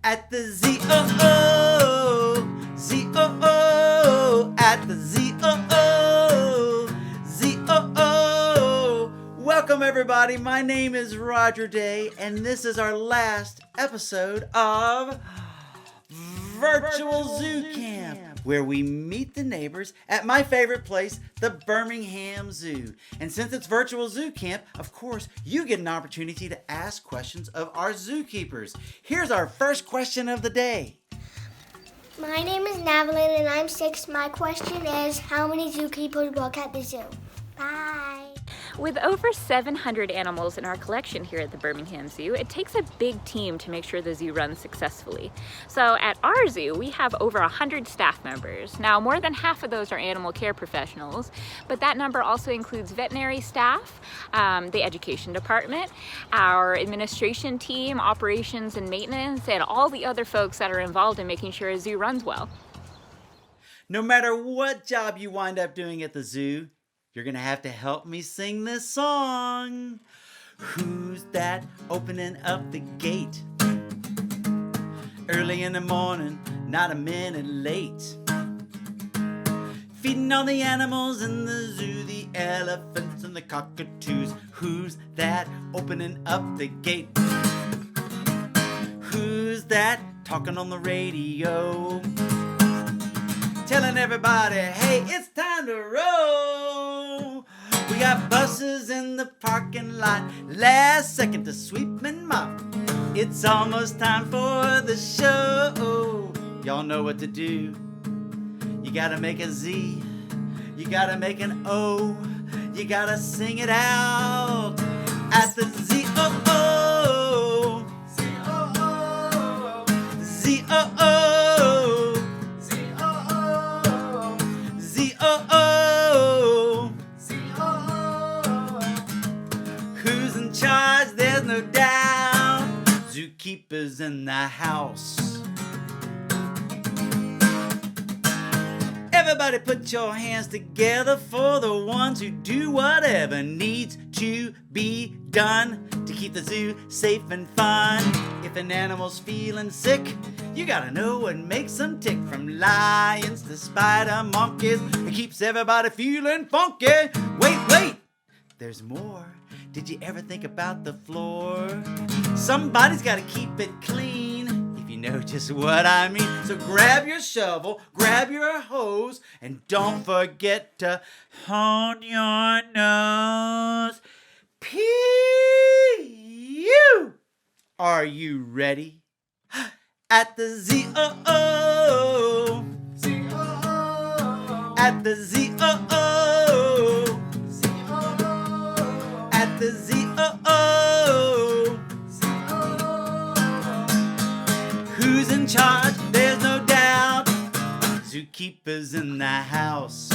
At the Z-O-O, Z-O-O, at the Z-O-O, Z-O-O. Welcome everybody, my name is Roger Day, and this is our last episode of Virtual Zoo Camp, where we meet the neighbors at my favorite place, the Birmingham Zoo. And since it's Virtual Zoo Camp, of course, you get an opportunity to ask questions of our zookeepers. Here's our first question of the day. My name is Navalin and I'm 6. My question is, how many zookeepers work at the zoo? Bye. With over 700 animals in our collection here at the Birmingham Zoo, it takes a big team to make sure the zoo runs successfully. So at our zoo, we have over 100 staff members. Now, more than half of those are animal care professionals, but that number also includes veterinary staff, the education department, our administration team, operations and maintenance, and all the other folks that are involved in making sure a zoo runs well. No matter what job you wind up doing at the zoo, you're gonna have to help me sing this song. Who's that opening up the gate? Early in the morning, not a minute late. Feeding all the animals in the zoo, the elephants and the cockatoos. Who's that opening up the gate? Who's that talking on the radio? Telling everybody, hey, it's time to roll. We got buses in the parking lot, last second to sweep and mop. It's almost time for the show. Y'all know what to do. You gotta make a Z, you gotta make an O, you gotta sing it out at the Z-O-O, Z-O-O, Z-O-O. Who's in charge? There's no doubt. Zookeepers in the house. Everybody put your hands together for the ones who do whatever needs to be done to keep the zoo safe and fun. If an animal's feeling sick, you gotta know what makes them tick. From lions to spider monkeys, it keeps everybody feeling funky. Wait, there's more. Did you ever think about the floor? Somebody's gotta keep it clean, if you know just what I mean. So grab your shovel, grab your hose, and don't forget to hold your nose. Pee-you! Are you ready? At the Z-O-O, Z-O-O, at the Z-O-O, Z-O-O, at the Z-O-O, Z-O-O. Who's in charge? There's no doubt. Zookeepers in the house.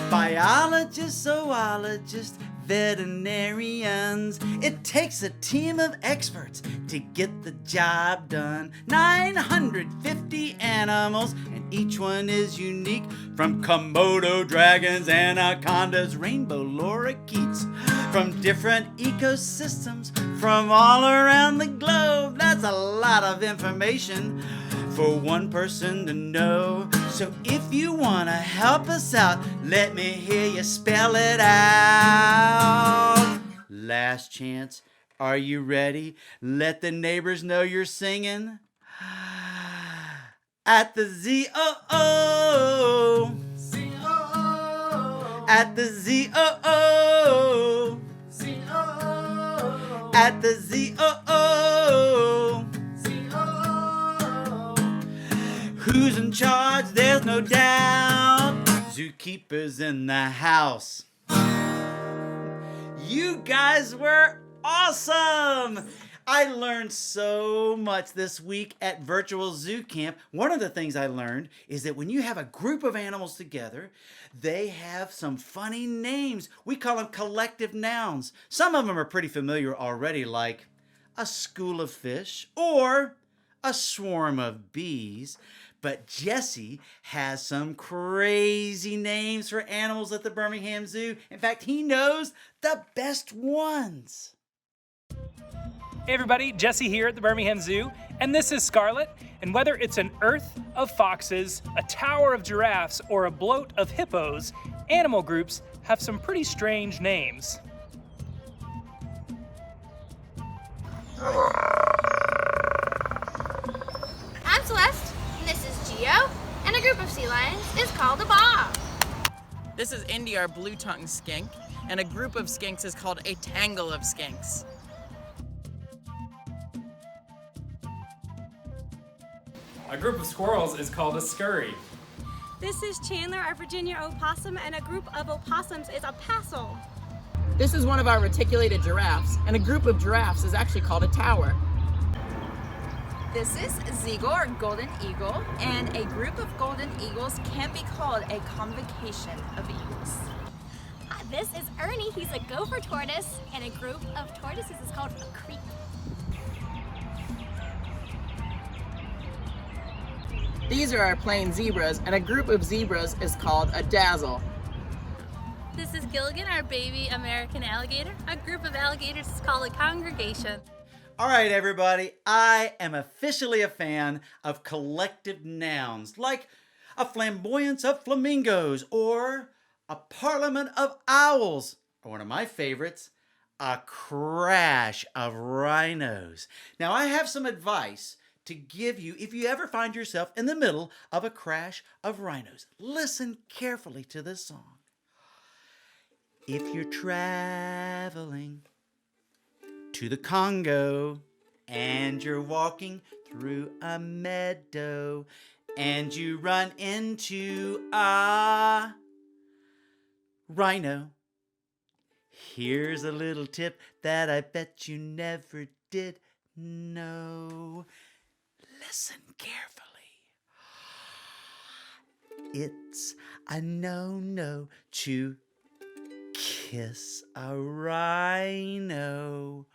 Biologists, zoologists, veterinarians. It takes a team of experts to get the job done. 950 animals, and each one is unique. From Komodo dragons, anacondas, rainbow lorikeets. From different ecosystems from all around the globe. That's a lot of information for one person to know. So if you want to help us out, let me hear you spell it out. Last chance. Are you ready? Let the neighbors know you're singing. At the Z-O-O, Z-O-O, at the Z-O-O, Z-O-O, at the Z-O-O, Z-O-O. Who's in charge? There's no doubt. Zookeepers in the house. You guys were awesome! I learned so much this week at Virtual Zoo Camp. One of the things I learned is that when you have a group of animals together, they have some funny names. We call them collective nouns. Some of them are pretty familiar already, like a school of fish or a swarm of bees. But Jesse has some crazy names for animals at the Birmingham Zoo. In fact, he knows the best ones. Hey everybody, Jesse here at the Birmingham Zoo, and this is Scarlett. And whether it's an earth of foxes, a tower of giraffes, or a bloat of hippos, animal groups have some pretty strange names. I'm Celeste, and this is Geo, and a group of sea lions is called a bob. This is Indy, our blue-tongued skink, and a group of skinks is called a tangle of skinks. A group of squirrels is called a scurry. This is Chandler, our Virginia opossum, and a group of opossums is a passel. This is one of our reticulated giraffes, and a group of giraffes is actually called a tower. This is Zeagle, or golden eagle, and a group of golden eagles can be called a convocation of eagles. This is Ernie, he's a gopher tortoise, and a group of tortoises is called a creek. These are our plain zebras, and a group of zebras is called a dazzle. This is Gilligan, our baby American alligator. A group of alligators is called a congregation. All right, everybody, I am officially a fan of collective nouns, like a flamboyance of flamingos, or a parliament of owls, or one of my favorites, a crash of rhinos. Now, I have some advice to give you if you ever find yourself in the middle of a crash of rhinos. Listen carefully to this song. If you're traveling to the Congo and you're walking through a meadow and you run into a rhino, here's a little tip that I bet you never did know. Listen carefully. It's a no-no to kiss a rhino.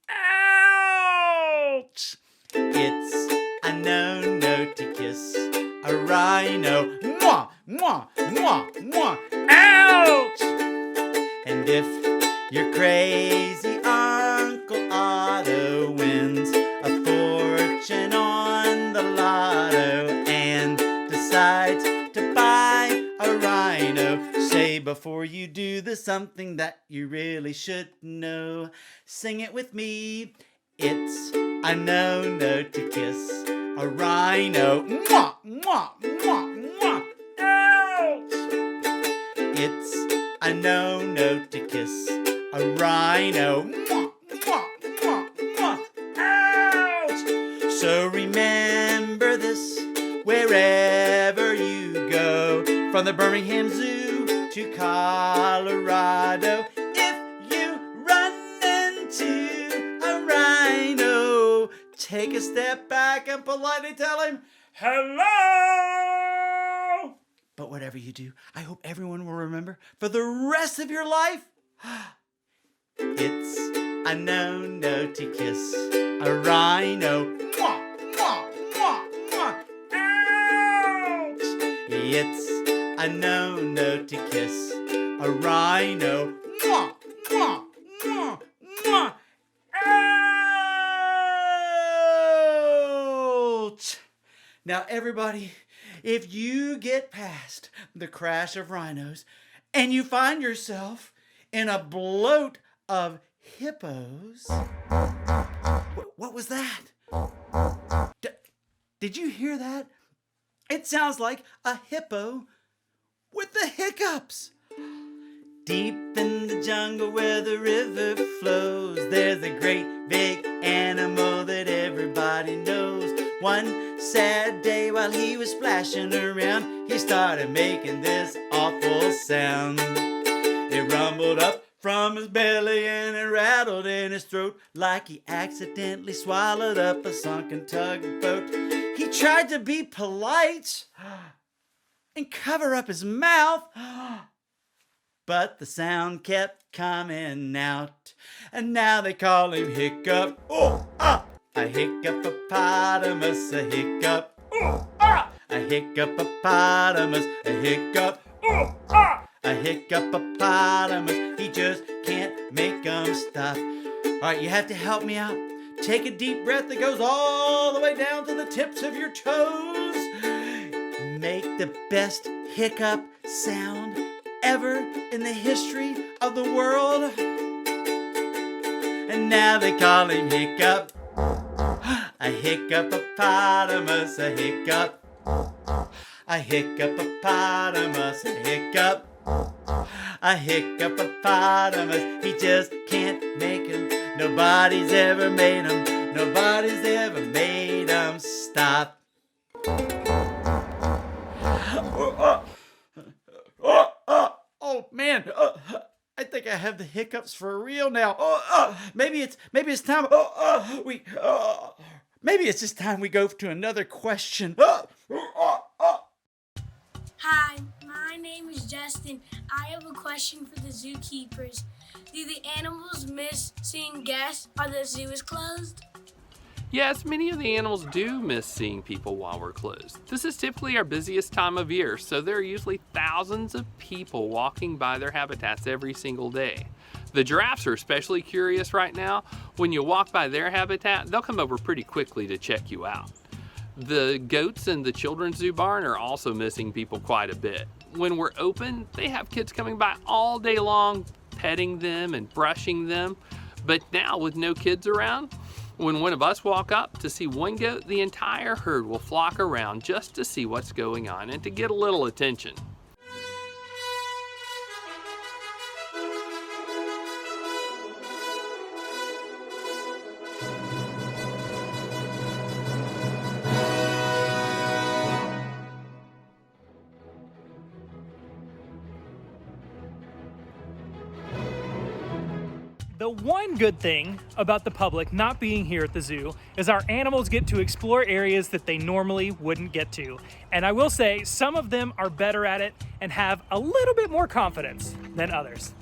Ouch! It's a no-no to kiss a rhino. Mwah, mwah, mwah, mwah. Ouch! And if your crazy Uncle Otto wins a fortune on the lotto and decides to buy a rhino, say before you do the something that you really should know. Sing it with me. It's a no-no to kiss a rhino. Mwah, mwah, mwah, mwah. Ouch! It's a no-no to kiss a rhino. Mwah, mwah, mwah, mwah. Ouch! So remember this wherever you go, from the Birmingham Zoo to Colorado. If you run into a rhino, take a step back and politely tell him, hello! But whatever you do, I hope everyone will remember for the rest of your life, it's a no-no to kiss a rhino. Mwah, mwah, mwah, mwah. Ouch! It's a no-no to kiss a rhino. Mwah, mwah, mwah, mwah. Ouch! Now, everybody, if you get past the crash of rhinos and you find yourself in a bloat of hippos, what was that? Did you hear that? It sounds like a hippo with the hiccups. Deep in the jungle where the river flows, there's a great big animal that everybody knows. One sad day while he was splashing around, he started making this awful sound. It rumbled up from his belly and it rattled in his throat like he accidentally swallowed up a sunken tugboat. He tried to be polite and cover up his mouth, but the sound kept coming out, and now they call him Hiccup. A hiccupopotamus, a hiccup. A hiccupopotamus, a hiccup. A hiccupopotamus, he just can't make 'em stop. All right, you have to help me out. Take a deep breath that goes all the way down to the tips of your toes. Make the best hiccup sound ever in the history of the world. And now they call him Hiccup. A hiccupopotamus, a hiccup. A hiccupopotamus, a hiccup. A hiccupopotamus, he just can't make him. Nobody's ever made him. Nobody's ever made him stop. Oh man, I think I have the hiccups for real now. Maybe it's time. Maybe it's just time we go to another question. Hi, my name is Justin. I have a question for the zookeepers. Do the animals miss seeing guests while the zoo is closed? Yes, many of the animals do miss seeing people while we're closed. This is typically our busiest time of year, so there are usually thousands of people walking by their habitats every single day. The giraffes are especially curious right now. When you walk by their habitat, they'll come over pretty quickly to check you out. The goats in the children's zoo barn are also missing people quite a bit. When we're open, they have kids coming by all day long, petting them and brushing them. But now with no kids around, when one of us walk up to see one goat, the entire herd will flock around just to see what's going on and to get a little attention. The one good thing about the public not being here at the zoo is our animals get to explore areas that they normally wouldn't get to. And I will say some of them are better at it and have a little bit more confidence than others.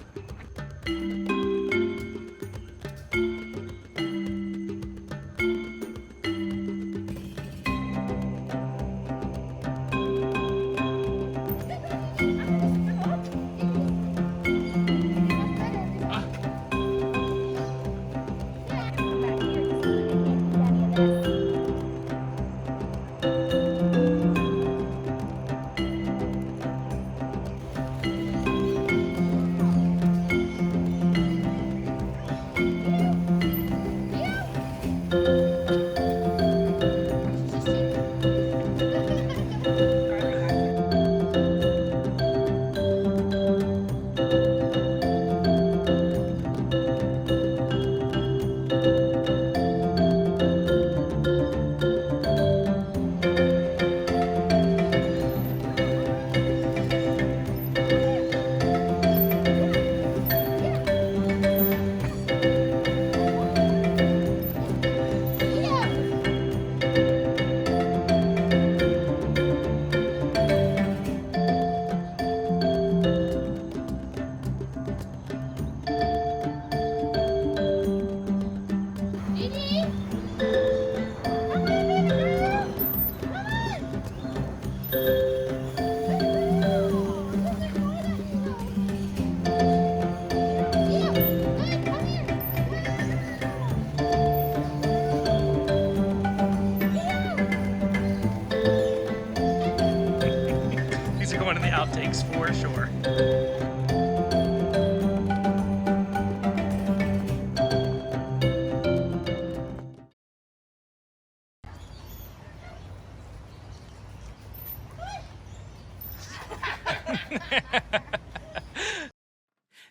outtakes for sure.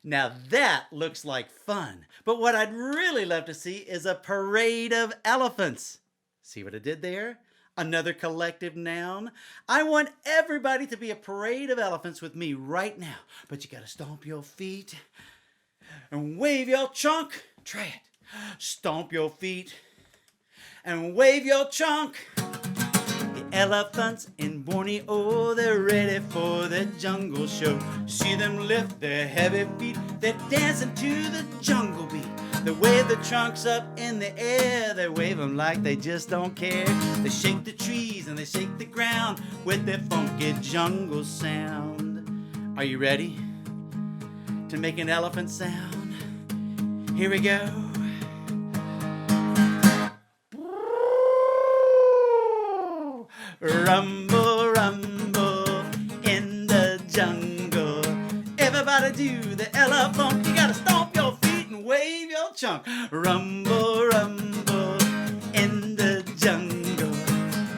Now that looks like fun, but what I'd really love to see is a parade of elephants. See what I did there? Another collective noun. I want everybody to be a parade of elephants with me right now, but you gotta stomp your feet and wave your chunk. Try it. Stomp your feet and wave your chunk. Elephants in Borneo, they're ready for the jungle show. See them lift their heavy feet, they're dancing to the jungle beat. They wave the trunks up in the air, they wave them like they just don't care. They shake the trees and they shake the ground with their funky jungle sound. Are you ready to make an elephant sound? Here we go. Rumble, rumble in the jungle. Everybody do the elephant. You gotta stomp your feet and wave your trunk. Rumble, rumble in the jungle.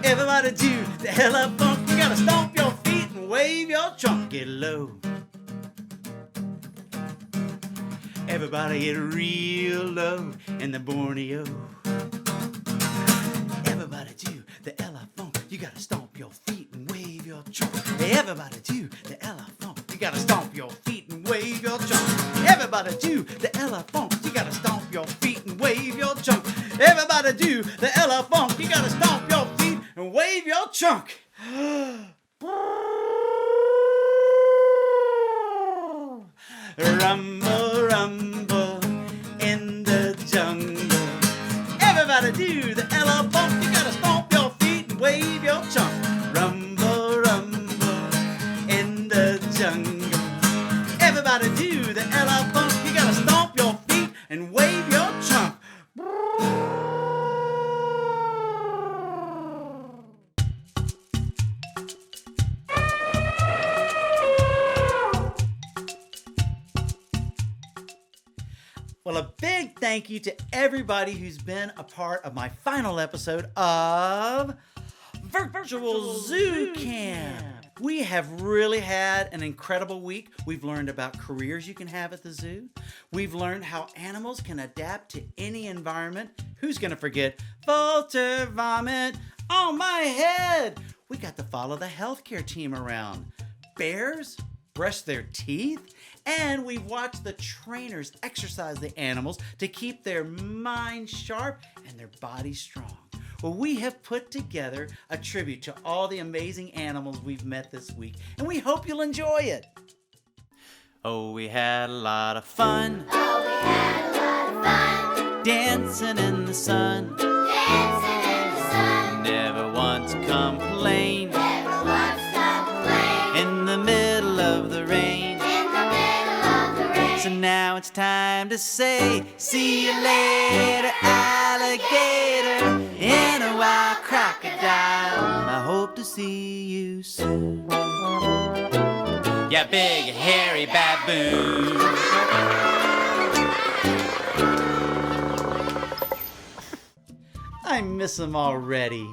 Everybody do the elephant. You gotta stomp your feet and wave your trunk. Get low. Everybody get real low in the Borneo. Everybody do the elephant. You gotta stomp your feet and wave your trunk. Everybody do the elephant. You gotta stomp your feet and wave your trunk. Everybody do the elephant. You gotta stomp your feet and wave your trunk. Everybody do the elephant. You gotta stomp your feet and wave your trunk. Rumble, rumble in the jungle. Everybody do the elephant. You gotta stomp your feet and wave your trunk. Rumble, rumble in the jungle. Everybody do the elephant. You gotta stomp your feet and wave your trunk. Well, a big thank you to everybody who's been a part of my final episode of Virtual Zoo Camp. We have really had an incredible week. We've learned about careers you can have at the zoo. We've learned how animals can adapt to any environment. Who's going to forget Volter vomit on my head? We got to follow the healthcare team around. Bears brush their teeth. And we've watched the trainers exercise the animals to keep their minds sharp and their bodies strong. Well, we have put together a tribute to all the amazing animals we've met this week, and we hope you'll enjoy it. Oh, we had a lot of fun. Oh, we had a lot of fun. Dancing in the sun. Dancing in the sun. Never once complained. Never once complained. In the middle of the rain. So now it's time to say, see you later, alligator, in a wild crocodile. I hope to see you soon. Yeah, big hairy baboon. I miss them already.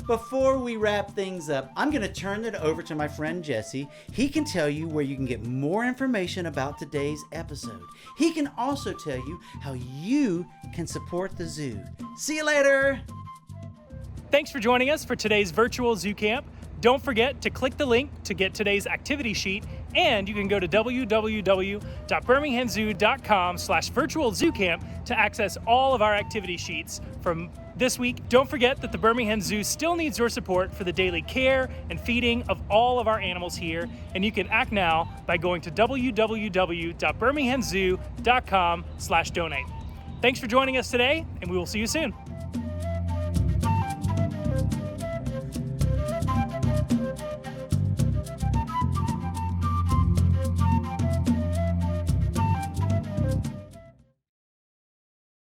Before we wrap things up, I'm going to turn it over to my friend Jesse. He can tell you where you can get more information about today's episode. He can also tell you how you can support the zoo. See you later. Thanks for joining us for today's Virtual Zoo Camp. Don't forget to click the link to get today's activity sheet, and you can go to www.birminghamzoo.com/virtualzoocamp to access all of our activity sheets from this week. Don't forget that the Birmingham Zoo still needs your support for the daily care and feeding of all of our animals here, and you can act now by going to www.birminghamzoo.com/donate. Thanks for joining us today, and we will see you soon.